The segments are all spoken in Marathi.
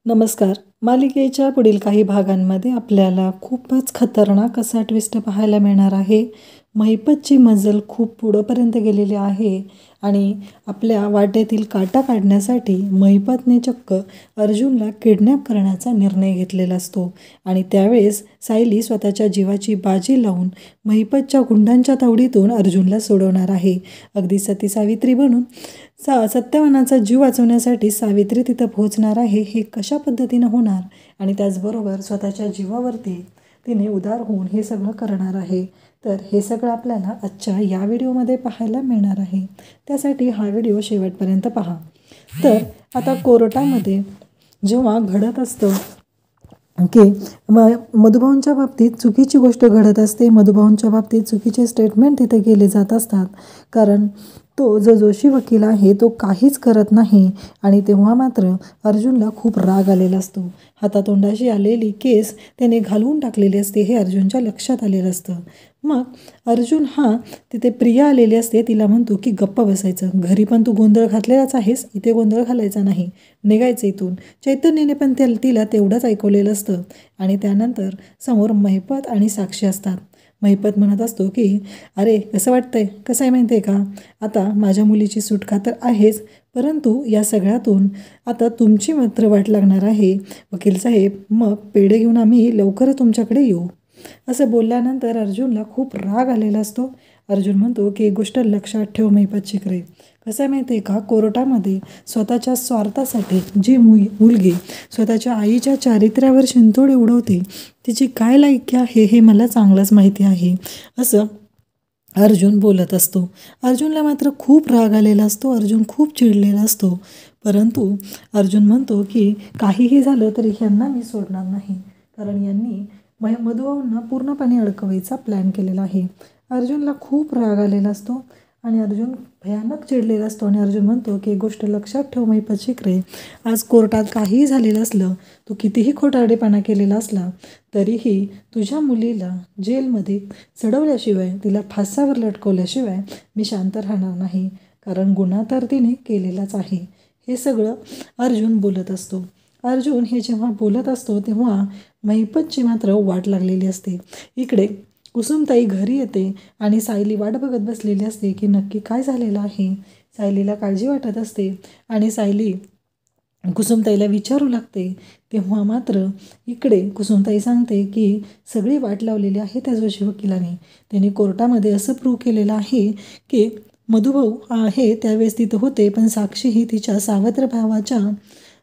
नमस्कार. मालिकेच्या पुढील काही भागांमध्ये आपल्याला खूपच खतरनाक असा ट्विस्ट पाहायला मिळणार आहे. महिपतची मजल खूप पुढंपर्यंत गेलेली आहे आणि आपल्या वाटेतील काटा काढण्यासाठी महिपतने चक्क अर्जुनला किडनॅप करण्याचा निर्णय घेतलेला असतो आणि त्यावेळेस सायली स्वतःच्या जीवाची बाजी लावून महिपतच्या गुंडांच्या तावडीतून अर्जुनला सोडवणार आहे. अगदी सती सावित्री बनून सत्यवानाचा जीव वाचवण्यासाठी सावित्री तिथं पोहोचणार आहे. हे कशा पद्धतीनं होणार आणि त्याचबरोबर स्वतःच्या जीवावरती तिने उदार होऊन हे सगळं करणार आहे. तर हे सगळं आपल्याला आजच्या या व्हिडिओमध्ये पाहायला मिळणार आहे. त्यासाठी हा व्हिडिओ शेवटपर्यंत पहा. तर आता कोर्टामध्ये जेव्हा घडत असतं की मधुभाऊंच्या बाबतीत चुकीची गोष्ट घडत असते, मधुभाऊंच्या बाबतीत चुकीचे स्टेटमेंट तिथे केले जात असतात, कारण तो जो जोशी वकील आहे तो काहीच करत नाही आणि तेव्हा मात्र अर्जुनला खूप राग आलेला असतो. हातातोंडाशी आलेली केस त्याने घालवून टाकलेली असते हे अर्जुनच्या लक्षात आलेलं असतं. मग अर्जुन हा तिथे प्रिया आलेली असते, तिला म्हणतो की गप्पा बसायचं, घरी पण तू गोंधळ घातलेलाच आहेस, इथे गोंधळ घालायचा नाही, निघायचं इथून. चैतन्याने पण तिला तेवढंच ऐकवलेलं असतं आणि त्यानंतर समोर महिपत आणि साक्षी असतात. महिपत म्हणत असतो की अरे कसं वाटतंय, कसं आहे माहिती आहे का, आता माझ्या मुलीची सुटका तर आहेच, परंतु या सगळ्यातून आता तुमची मात्र वाट लागणार आहे वकील साहेब, मग पेढे घेऊन आम्ही लवकर तुमच्याकडे येऊ. असं बोलल्यानंतर अर्जुनला खूप राग आलेला असतो. अर्जुन म्हणतो की एक गोष्ट लक्षात ठेव महिपत शिकरे, कसं आहे माहिती आहे का, कोर्टामध्ये स्वतःच्या स्वार्थासाठी जी मुलगी स्वतःच्या आईच्या चारित्र्यावर शिंतोडे उडवते तिची काय लायकी आहे हे मला चांगलंच माहिती आहे, असं अर्जुन बोलत असतो. अर्जुनला मात्र खूप राग आलेला असतो, अर्जुन खूप चिडलेला असतो, परंतु अर्जुन म्हणतो की काहीही झालं तरी ह्यांना मी सोडणार नाही, कारण यांनी मधुभाऊंना पूर्णपणे अडकवायचा प्लॅन केलेला आहे. अर्जुनला खूप राग आलेला असतो आणि अर्जुन भयानक चिडलेला असतो आणि अर्जुन म्हणतो की एक गोष्ट लक्षात ठेव महिपत शिकरे, आज कोर्टात काहीही झालेलं असलं, तू कितीही खोटारडेपणा केलेला असला तरीही तुझ्या मुलीला जेलमध्ये चढवल्याशिवाय, तिला फासावर लटकवल्याशिवाय मी शांत राहणार नाही, कारण गुन्हा तर तिने केलेलाच आहे. हे सगळं अर्जुन बोलत असतो. अर्जुन हे जेव्हा बोलत असतो तेव्हा महिपतची मात्र वाट लागलेली असते. इकडे कुसुमताई घरी येते आणि सायली वाट बघत बसलेली असते की नक्की काय झालेलं आहे. सायलीला काळजी वाटत असते आणि सायली कुसुमताईला विचारू लागते. तेव्हा मात्र इकडे कुसुमताई सांगते की सगळी वाट लावलेली आहे त्या जोशी वकिलाने, त्यांनी कोर्टामध्ये असं प्रूव्ह केलेलं आहे की मधुभाऊ आहे त्यावेळेस तिथं होते, पण साक्षी ही तिच्या सावत्र भावाच्या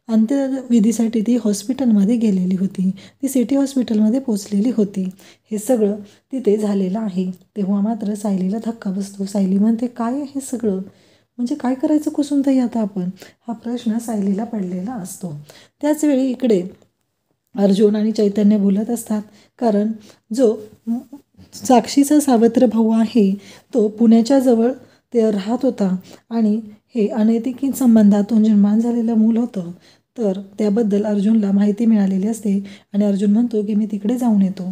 अंत्यविधीसाठी ती हॉस्पिटलमध्ये गेलेली होती, ती सिटी हॉस्पिटलमध्ये पोचलेली होती, हे सगळं तिथे झालेलं आहे. तेव्हा मात्र सायलीला धक्का बसतो. सायली म्हणते काय आहे हे सगळं, म्हणजे काय करायचं कुसुमताई आता आपण, हा प्रश्न सायलीला पडलेला असतो. त्याचवेळी इकडे अर्जुन आणि चैतन्य बोलत असतात, कारण जो साक्षीचा सावत्र भाऊ आहे तो पुण्याच्या जवळ ते राहत होता आणि हे अनैतिक संबंधातून निर्माण झालेलं मूल होतं, तर त्याबद्दल अर्जुनला माहिती मिळालेली असते आणि अर्जुन म्हणतो की मी तिकडे जाऊन येतो.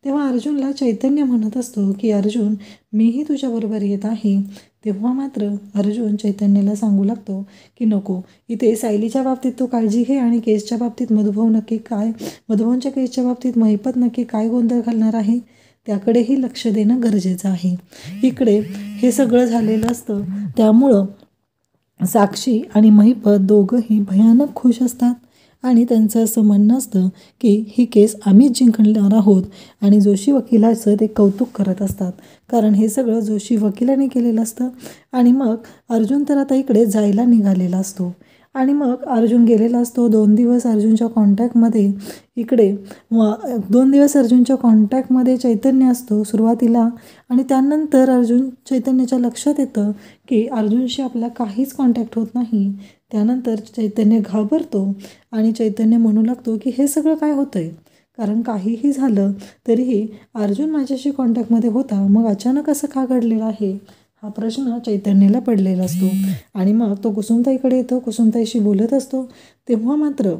तेव्हा अर्जुनला चैतन्य म्हणत असतो की अर्जुन मीही तुझ्याबरोबर येत आहे. तेव्हा मात्र अर्जुन चैतन्याला सांगू लागतो की नको, इथे सायलीच्या बाबतीत तो काळजी घे आणि केसच्या बाबतीत मधुभाऊंच्या केसच्या बाबतीत महिपत नक्की काय गोंधळ घालणार आहे त्याकडेही लक्ष देणं गरजेचं आहे. इकडे हे सगळं झालेलं असतं, त्यामुळं साक्षी आणि महिपत दोघंही भयानक खुश असतात आणि त्यांचं असं म्हणणं असतं की ही केस आम्हीच जिंकणार आहोत आणि जोशी वकिलाचं ते कौतुक करत असतात, कारण हे सगळं जोशी वकिलाने केलेलं असतं. आणि मग अर्जुन तर आता इकडे जायला निघालेला असतो आणि मग अर्जुन गेलेला असतो. 2 दिवस अर्जुनच्या कॉन्टॅक्टमध्ये इकडे 2 दिवस अर्जुनच्या कॉन्टॅक्टमध्ये चैतन्य असतो सुरुवातीला आणि त्यानंतर चैतन्याच्या लक्षात येतं की अर्जुनशी आपला काहीच कॉन्टॅक्ट होत नाही. त्यानंतर चैतन्य घाबरतो आणि चैतन्य म्हणू लागतो की हे सगळं काय होतंय, कारण काहीही झालं तरीही अर्जुन माझ्याशी कॉन्टॅक्टमध्ये होता, मग अचानक असं का घडलेलं आहे, हा प्रश्न चैतन्याला पडलेला असतो. आणि मग तो कुसुमताईकडे येतो, कुसुमताईशी बोलत असतो. तेव्हा मात्र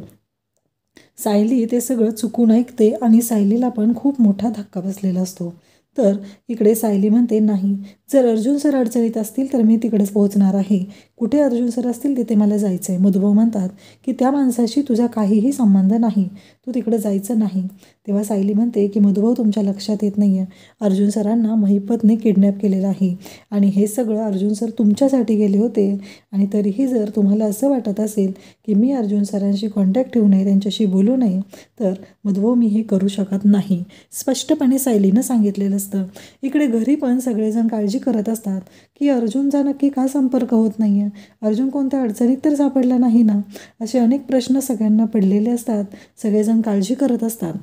सायली ते सगळं चुकून ऐकते आणि सायलीला पण खूप मोठा धक्का बसलेला असतो. तर इकडे सायली म्हणते नाही, जर अर्जुन सर अडचणीत असतील तर मी तिकडेच पोहोचणार आहे. कुठे अर्जुन सर असतील तिथे मला जायचं आहे. मधुभाऊ म्हणतात की त्या माणसाशी तुझा काहीही संबंध नाही, तू तिकडे जायचं नाही. तेव्हा सायली म्हणते की मधुभाऊ तुमच्या लक्षात येत नाही आहे, अर्जुन सरांना महिपतने किडनॅप केलेलं आहे आणि हे सगळं अर्जुन सर तुमच्यासाठी गेले होते. आणि तरीही जर तुम्हाला असं वाटत असेल की मी अर्जुन सरांशी कॉन्टॅक्ट ठेवू नये, त्यांच्याशी बोलू नये, तर मधुभाऊ मी हे करू शकत नाही, स्पष्टपणे सायलीनं सांगितलेलं असतं. इकडे घरी पण सगळेजण काळजी करत असतात की अर्जुनचा नक्की का संपर्क होत नाही आहे, अर्जुन कोणत्या अडचणीत तर सापडला नाही ना, असे अनेक प्रश्न सगळ्यांना पडलेले असतात. सगळेजण काळजी करत असतात.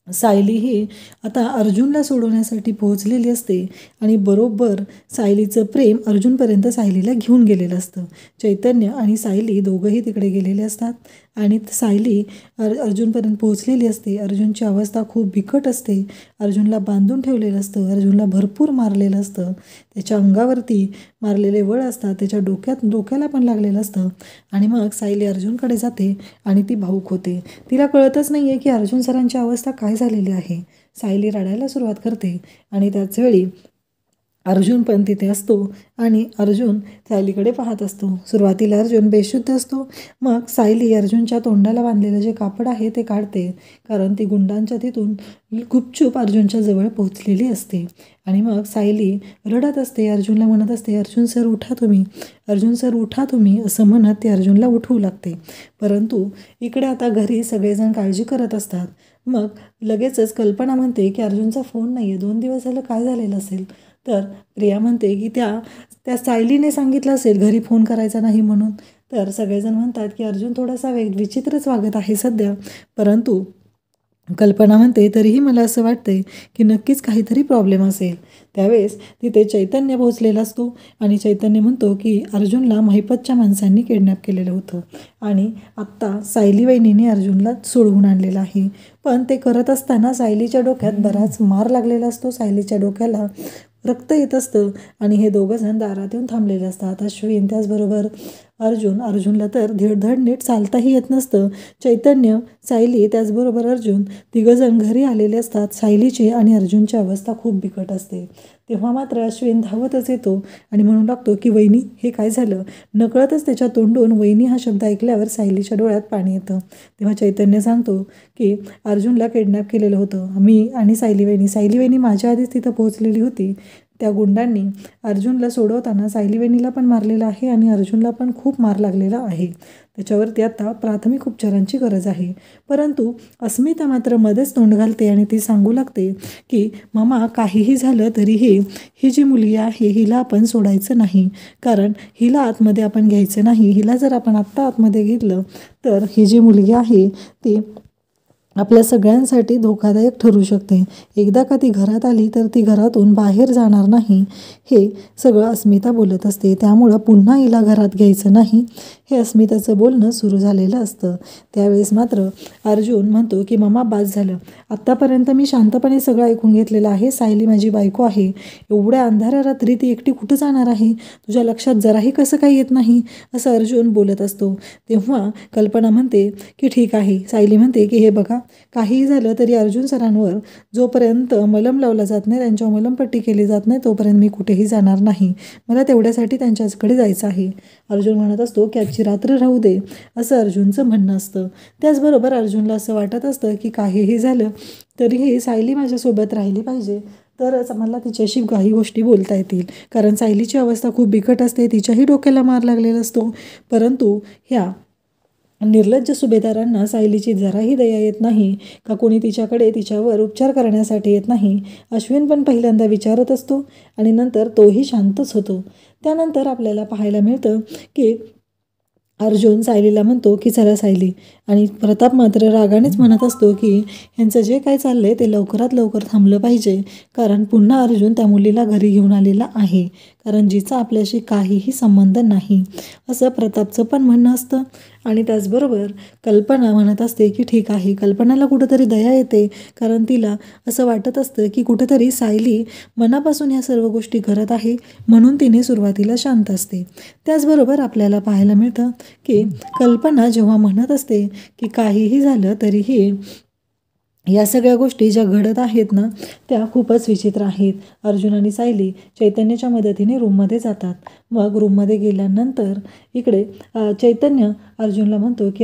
सायली ही आता अर्जुनला सोडवण्यासाठी पोहोचलेली असते आणि बरोबर सायलीचं प्रेम अर्जुनपर्यंत सायलीला घेऊन गेलेलं असतं. चैतन्य आणि सायली दोघंही तिकडे गेलेले असतात आणि सायली अर्जुनपर्यंत पोहोचलेली असते. अर्जुनची अवस्था खूप बिकट असते. अर्जुनला बांधून ठेवलेलं असतं, अर्जुनला भरपूर मारलेलं असतं, त्याच्या अंगावरती मारलेले वळ असतात, त्याच्या डोक्याला पण लागलेलं असतं. आणि मग सायली अर्जुनकडे जाते आणि ती भावूक होते. तिला कळतच नाही आहे की अर्जुन सरांची अवस्था काय झालेली आहे. सायली रडायला सुरुवात करते आणि त्याच वेळी अर्जुन पण तिथे असतो आणि अर्जुन सायलीकडे पाहत असतो. सुरुवातीला अर्जुन बेशुद्ध असतो. मग सायली अर्जुनच्या तोंडाला बांधलेलं जे कापड आहे ते काढते, कारण ती गुंडांच्या तिथून गुपचूप अर्जुनच्या जवळ पोहोचलेली असते. आणि मग सायली रडत असते, अर्जुनला म्हणत असते, अर्जुन सर उठा तुम्ही, अर्जुन सर उठा तुम्ही, असं म्हणत ते अर्जुनला उठवू लागते. परंतु इकडे आता घरी सगळेजण काळजी करत असतात. मग लगेचच कल्पना म्हणते की अर्जुनचा फोन नाही आहे, 2 दिवस झालं काय झालेलं असेल. तर प्रिया म्हणते की त्या सायलीने सांगितलं असेल घरी फोन करायचा नाही म्हणून. तर सगळेजण म्हणतात की अर्जुन थोडासा विचित्रच वागत आहे सध्या. परंतु कल्पना म्हणते तरीही मला असं वाटतंय की नक्कीच काहीतरी प्रॉब्लेम असेल. त्यावेळेस तिथे चैतन्य पोहोचलेला असतो आणि चैतन्य म्हणतो की अर्जुनला महिपतच्या माणसांनी किडनॅप केलेलं होतं आणि आत्ता सायली वहिनीने अर्जुनला सोडवून आणलेलं आहे. पण ते करत असताना सायलीच्या डोक्यात बराच मार लागलेला असतो. सायलीच्या डोक्याला रक्त येत असतं आणि हे दोघंजण दारात येऊन थांबलेले असतात. अश्विन त्याचबरोबर अर्जुनला तर धीडधड नीट चालताही येत नसतं. चैतन्य, सायली त्याचबरोबर अर्जुन तिघंजण घरी आलेले असतात. सायलीची आणि अर्जुनची अवस्था खूप बिकट असते. तेव्हा मात्र अश्विन धावतच येतो आणि म्हणू लागतो की वहिनी हे काय झालं. नकळतच त्याच्या तोंडून वहिनी हा शब्द ऐकल्यावर सायलीच्या डोळ्यात पाणी येतं. तेव्हा चैतन्य सांगतो की अर्जुनला किडनॅप केलेलं होतं मी आणि सायली वहिनी माझ्या आधीच तिथं पोहोचलेली होती. त्या गुंडांनी अर्जुनला सोडवताना सायली वहिनीला पण मारलेलं आहे आणि अर्जुनला पण खूप मार लागलेला आहे. त्याच्यावरती आता प्राथमिक उपचारांची गरज आहे. परंतु अस्मिता मात्र मध्येच तोंड घालते आणि ती सांगू लागते की मामा काहीही झालं तरीही ही जी मुलगी आहे हिला आपण सोडायचं नाही, कारण हिला आतमध्ये आपण घ्यायचं नाही. हिला जर आपण आत्ता आतमध्ये घेतलं तर ही जी मुलगी आहे ती आपल्या सगळ्यांसाठी धोकादायक ठरू शकते. एकदा का ती घरात आली तर ती घरातून बाहेर जाणार नाही. हे सगळं अस्मिता बोलत असते. त्यामुळं पुन्हा हिला घरात घ्यायचं नाही हे अस्मिताचं बोलणं सुरू झालेलं असतं. त्यावेळेस मात्र अर्जुन म्हणतो की मामा बास झालं, आत्तापर्यंत मी शांतपणे सगळं ऐकून घेतलेलं आहे. सायली माझी बायको आहे, एवढ्या अंधाऱ्या रात्री ती एकटी कुठं जाणार आहे, तुझ्या लक्षात जराही कसं काही येत नाही, असं अर्जुन बोलत असतो. तेव्हा कल्पना म्हणते की ठीक आहे. सायली म्हणते की हे बघा, काहीही झालं तरी अर्जुन सरांवर जोपर्यंत मलम लावला जात नाही, त्यांच्यावर मलमपट्टी केली जात नाही, तोपर्यंत मी कुठेही जाणार नाही. मला तेवढ्यासाठी त्यांच्याकडे जायचं आहे. अर्जुन म्हणत असतो की आजची रात्र राहू दे, असं अर्जुनचं म्हणणं असतं. त्याचबरोबर अर्जुनला असं वाटत असतं की काहीही झालं तरीही सायली माझ्यासोबत राहिली पाहिजे, तरच मला तिच्याशी काही गोष्टी बोलता येतील. कारण सायलीची अवस्था खूप बिकट असते, तिच्याही डोक्याला मार लागलेला असतो. परंतु ह्या निर्लज्ज सुभेदारांना सायलीची जराही दया येत नाही का कोणी तिच्यावर उपचार करण्यासाठी येत नाही. अश्विन पण पहिल्यांदा विचारत असतो आणि नंतर तोही शांतच होतो. त्यानंतर आपल्याला पाहायला मिळतं की अर्जुन सायलीला म्हणतो की चला सायली, आणि प्रताप मात्र रागानेच म्हणत असतो की ह्यांचं जे काय चाललंय ते लवकरात लवकर थांबलं पाहिजे, कारण पुन्हा अर्जुन त्या मुलीला घरी घेऊन आलेला आहे, कारण जिचा आपल्याशी काहीही संबंध नाही, असं प्रतापचं पण म्हणणं असतं. आणि त्याचबरोबर कल्पना म्हणत असते की ठीक आहे. कल्पनाला कुठंतरी दया येते, कारण तिला असं वाटत असतं की कुठंतरी सायली मनापासून ह्या सर्व गोष्टी करत आहे, म्हणून तिने सुरुवातीला शांत असते. त्याचबरोबर आपल्याला पाहायला मिळतं की कल्पना जेव्हा म्हणत असते की काहीही झालं तरीही या सगळ्या गोष्टी ज्या घडत आहेत ना त्या खूपच विचित्र आहेत. अर्जुन आणि सायली चैतन्याच्या मदतीने रूममध्ये जातात. मग रूममध्ये गेल्यानंतर इकडे चैतन्य अर्जुनला म्हणतो की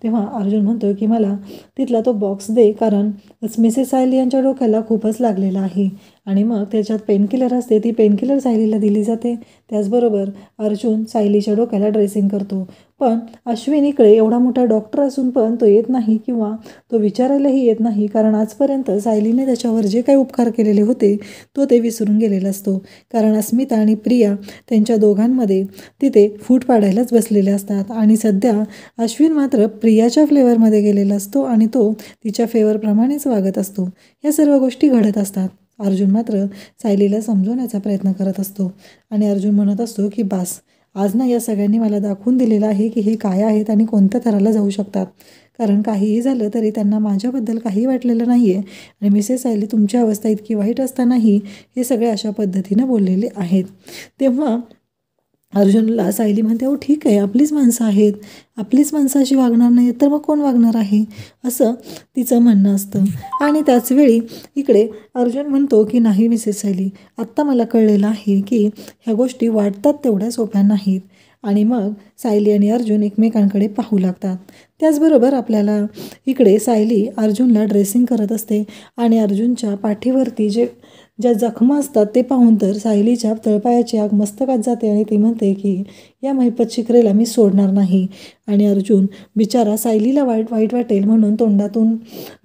तेव्हा अर्जुन म्हणतो की मला तिथला तो बॉक्स दे, कारण मिसेस सायली यांच्या डोक्याला खूपच लागलेला आहे. आणि मग त्याच्यात पेनकिलर असते, ती पेनकिलर सायलीला दिली जाते. त्याचबरोबर अर्जुन सायलीच्या डोक्याला ड्रेसिंग करतो. पण अश्विन इकडे एवढा मोठा डॉक्टर असून पण तो येत नाही किंवा तो विचारायलाही येत नाही, कारण आजपर्यंत सायलीने त्याच्यावर जे काही उपकार केलेले होते ते विसरून गेलेला असतो. कारण अस्मिता आणि प्रिया त्यांच्या दोघांमध्ये तिथे फूट पाडायलाच बसलेले असतात. आणि सध्या अश्विन मात्र प्रियाच्या फ्लेवरमध्ये गेलेला असतो आणि तो तिच्या फेवरप्रमाणेच वागत असतो. या सर्व गोष्टी घडत असतात. अर्जुन मात्र सायलीला समजवण्याचा प्रयत्न करत असतो आणि अर्जुन म्हणत असतो की बास, आज ना या सगळ्यांनी मला दाखवून दिलेलं आहे की हे काय आहेत आणि कोणत्या थराला जाऊ शकतात. कारण काहीही झालं तरी त्यांना माझ्याबद्दल काही वाटलेलं नाही आहे आणि मिसेस सायली तुमची अवस्था इतकी वाईट असतानाही हे सगळे अशा पद्धतीनं बोललेले आहेत. तेव्हा अर्जुनला सायली म्हणते, अहो ठीक आहे, आपलीच माणसं आहेत, आपलीच माणसं अशी वागणार नाही तर मग कोण वागणार आहे, असं तिचं म्हणणं असतं. आणि त्याचवेळी इकडे अर्जुन म्हणतो की नाही मिसेस सायली, आत्ता मला कळलेलं आहे की ह्या गोष्टी वाटतात तेवढ्या सोप्या नाहीत. आणि मग सायली आणि अर्जुन एकमेकांकडे पाहू लागतात. त्याचबरोबर आपल्याला इकडे सायली अर्जुनला ड्रेसिंग करत असते आणि अर्जुनच्या पाठीवरती ज्या जखमा असतात ते पाहून तर सायलीच्या तळपायाची आग मस्तकात जाते आणि ती म्हणते की या महिपत शिकरेला मी सोडणार नाही. आणि अर्जुन बिचारा सायलीला वाईट वाटेल म्हणून तोंडातून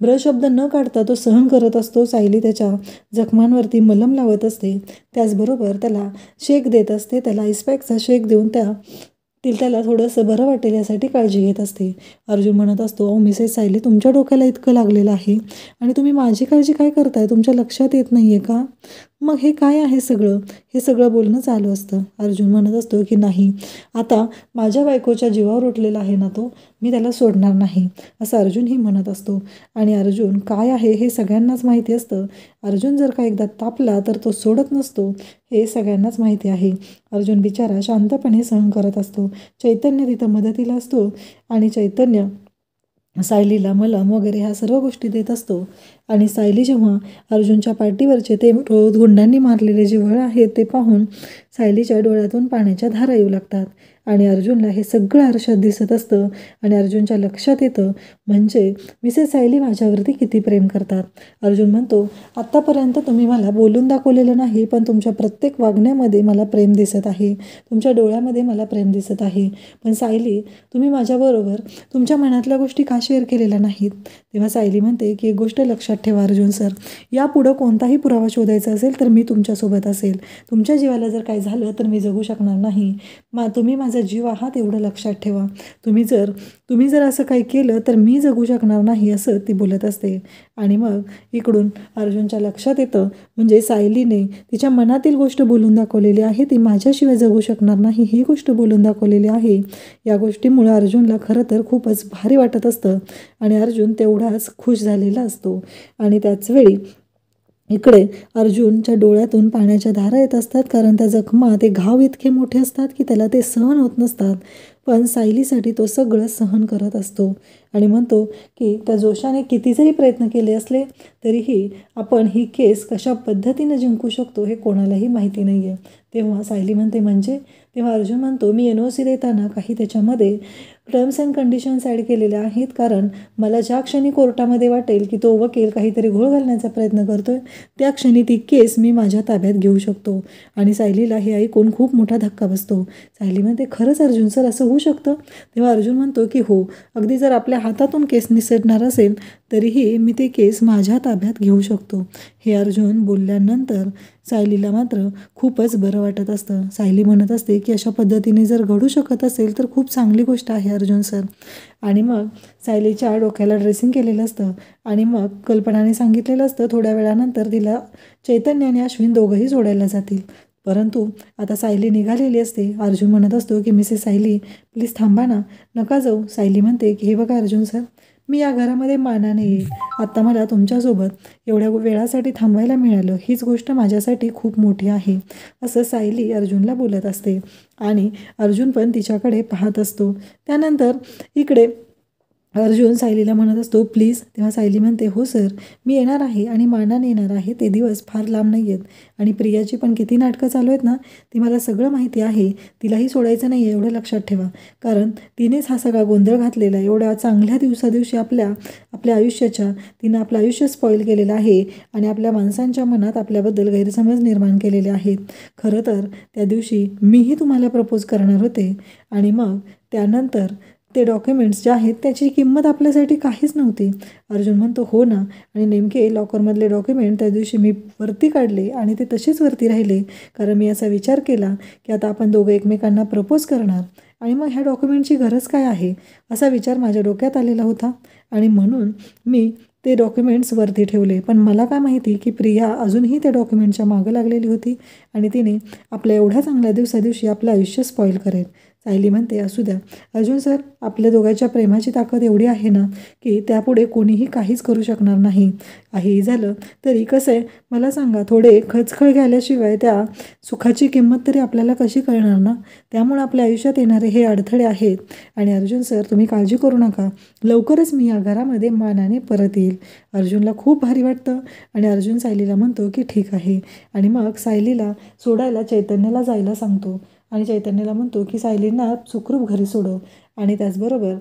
ब्रशब्द न काढता तो सहन करत असतो. सायली त्याच्या जखमांवरती मलम लावत असते, त्याचबरोबर त्याला शेक देत असते, त्याला आईसपॅकचा शेक देऊन त्याला थोडंसं बरं वाटेल यासाठी काळजी घेत असते. अर्जुन म्हणत असतो, अहो मिसेस सायली, तुमच्या डोक्याला इतकं लागलेलं आहे आणि तुम्ही माझी काळजी काय करताय, तुमच्या लक्षात येत नाही आहे का? मग हे काय आहे सगळं, हे सगळं बोलणं चालू असतं. अर्जुन म्हणत असतो की नाही, आता माझ्या बायकोच्या जीवावर उठलेला आहे ना तो, मी त्याला सोडणार नाही, असं अर्जुनही म्हणत असतो. आणि अर्जुन काय आहे हे सगळ्यांनाच माहिती असतं. अर्जुन जर का एकदा तापला तर तो सोडत नसतो, हे सगळ्यांनाच माहिती आहे. अर्जुन बिचारा शांतपणे सहन करत असतो. चैतन्य तिथं मदतीला असतो आणि चैतन्य सायलीला मलम वगैरे ह्या सर्व गोष्टी देत असतो. आणि सायली जेव्हा अर्जुनच्या पाठीवरचे ते गुंडांनी मारलेले जे वळ आहेत ते पाहून सायलीच्या डोळ्यातून पाण्याच्या धारा येऊ लागतात. आणि अर्जुनला हे सगळं आरशात दिसत असतं आणि अर्जुनच्या लक्षात येतं, म्हणजे मिसेस सायली माझ्यावरती किती प्रेम करतात. अर्जुन म्हणतो, आत्तापर्यंत तुम्ही मला बोलून दाखवलेलं नाही, पण तुमच्या प्रत्येक वागण्यामध्ये मला प्रेम दिसत आहे, तुमच्या डोळ्यामध्ये मला प्रेम दिसत आहे. पण सायली, तुम्ही माझ्याबरोबर तुमच्या मनातल्या गोष्टी का शेअर केलेल्या नाहीत? तेव्हा सायली म्हणते की एक गोष्ट लक्षात ठेवा अर्जुन सर, यापुढं कोणताही पुरावा शोधायचा असेल तर मी तुमच्यासोबत असेल. तुमच्या जीवाला जर काय झालं तर मी जगू शकणार नाही. तुम्ही माझा जीव आहात एवढं लक्षात ठेवा. तुम्ही जर असं काही केलं तर मी जगू शकणार नाही, असं ती बोलत असते. आणि मग इकडून अर्जुनच्या लक्षात येतं, म्हणजे सायलीने तिच्या मनातील गोष्ट बोलून दाखवलेली आहे, ती माझ्याशिवाय जगू शकणार नाही ही गोष्ट बोलून दाखवलेली आहे. या गोष्टीमुळे अर्जुनला खरं तर खूपच भारी वाटत असतं आणि अर्जुन तेवढाच खुश झालेला असतो. आणि त्याचवेळी इकडे अर्जुनच्या डोळ्यातून पाण्याच्या धारा येत असतात, कारण त्या जखमा, ते घाव इतके मोठे असतात की त्याला ते सहन होत नसतात. पण सायलीसाठी तो सगळं सहन करत असतो आणि म्हणतो की त्या जोशाने किती जरी प्रयत्न केले असले तरीही आपण ही केस कशा पद्धतीनं जिंकू शकतो हे कोणालाही माहिती नाही आहे. तेव्हा सायली म्हणते, म्हणजे? तेव्हा अर्जुन म्हणतो, मी NOC देताना काही त्याच्यामध्ये टर्म्स अँड कंडिशन्स ॲड केलेल्या आहेत, कारण मला ज्या क्षणी कोर्टामध्ये वाटेल की तो वकील काहीतरी घोळ घालण्याचा प्रयत्न करतोय त्या क्षणी ती केस मी माझ्या ताब्यात घेऊ शकतो. आणि सायलीला हे ऐकून खूप मोठा धक्का बसतो. सायली म्हणते, खरंच अर्जुन सर, असं होऊ शकतं? तेव्हा अर्जुन म्हणतो की हो, अगदी जर आपल्या हातातून केस निसटणार असेल तरीही मी ते केस माझ्या ताब्यात घेऊ शकतो. हे अर्जुन बोलल्यानंतर सायलीला मात्र खूपच बरं वाटत असतं. सायली म्हणत असते की अशा पद्धतीने जर घडू शकत असेल तर खूप चांगली गोष्ट आहे अर्जुन सर. आणि मग सायलीच्या डोक्याला ड्रेसिंग केलेलं असतं आणि मग कल्पनाने सांगितलेलं असतं थोड्या वेळानंतर तिला चैतन्य आणि अश्विन दोघंही सोडायला जातील. परंतु आता सायली निघालेली असते. अर्जुन म्हणत असतो की मिसेस सायली, प्लीज थांबा ना, नका जाऊ. सायली म्हणते की हे बघा अर्जुन सर, मी या घरामध्ये मानाने येईल. आत्ता मला तुमच्यासोबत एवढ्या वेळासाठी थांबायला मिळालं, हीच गोष्ट माझ्यासाठी खूप मोठी आहे, असं सायली अर्जुनला बोलत असते. आणि अर्जुन पण तिच्याकडे पाहत असतो. त्यानंतर इकडे अर्जुन सायलीला म्हणत असतो प्लीज, तेव्हा सायली म्हणते हो सर, मी येणार आहे आणि मानाने येणार आहे. ते दिवस फार लांब नाही आहेत आणि प्रियाची पण किती नाटकं चालू आहेत ना, ती मला सगळं माहिती आहे. तिलाही सोडायचं नाही आहे, एवढं लक्षात ठेवा. कारण तिनेच हा सगळा गोंधळ घातलेला आहे. एवढ्या चांगल्या दिवसादिवशी आपल्या आयुष्याच्या तिनं आपलं आयुष्य स्पॉईल केलेलं आहे आणि आपल्या माणसांच्या मनात आपल्याबद्दल गैरसमज निर्माण केलेले आहेत. खरं तर त्या दिवशी मीही तुम्हाला प्रपोज करणार होते आणि मग त्यानंतर ते डॉक्युमेंट्स जे आहेत त्याची किंमत आपल्यासाठी काहीच नव्हती. अर्जुन म्हणतो हो ना, आणि नेमके लॉकरमधले डॉक्युमेंट त्या दिवशी मी वरती काढले आणि ते तसेच वरती राहिले. कारण मी असा विचार केला की आता आपण दोघं एकमेकांना प्रपोज करणार आणि मग ह्या डॉक्युमेंटची गरज काय आहे, असा विचार माझ्या डोक्यात आलेला होता आणि म्हणून मी ते डॉक्युमेंट्स वरती ठेवले. पण मला काय माहिती की प्रिया अजूनही त्या डॉक्युमेंटच्या मागं लागलेली होती आणि तिने आपल्या एवढ्या चांगल्या दिवसादिवशी आपलं आयुष्य स्पॉईल करेल. सायली म्हणते असू द्या अर्जुन सर, आपल्या दोघांच्या प्रेमाची ताकद एवढी आहे ना की त्यापुढे कोणीही काहीच करू शकणार नाही. काहीही झालं तरी कसं आहे मला सांगा, थोडे खचखळ घ्यायल्याशिवाय त्या सुखाची किंमत तरी आपल्याला कशी कळणार ना. त्यामुळे आपल्या आयुष्यात येणारे हे अडथळे आहेत. आणि अर्जुन सर तुम्ही काळजी करू नका, लवकरच मी या घरामध्ये मानाने परत येईल. अर्जुनला खूप भारी वाटतं आणि अर्जुन सायलीला म्हणतो की ठीक आहे. आणि मग सायलीला सोडायला चैतन्याला जायला सांगतो आणि चैतन्याला म्हणतो की सायलींना सुखरूप घरी सोडव आणि त्याचबरोबर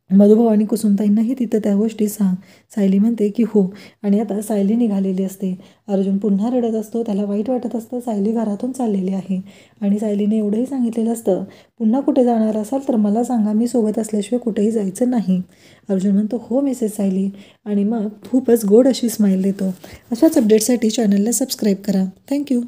मधुभाऊ आणि कुसुमताईंनाही तिथं त्या गोष्टी सांग. सायली म्हणते की हो. आणि आता सायली निघालेली असते. अर्जुन पुन्हा रडत असतो, त्याला वाईट वाटत असतं. सायली घरातून चाललेली आहे आणि सायलीने एवढंही सांगितलेलं असतं पुन्हा कुठे जाणार असाल तर मला सांगा, मी सोबत असल्याशिवाय कुठेही जायचं नाही. अर्जुन म्हणतो हो मिसेस सायली आणि मग खूपच गोड अशी स्माईल देतो. अशाच अपडेटसाठी चॅनलला सबस्क्राईब करा. थँक्यू.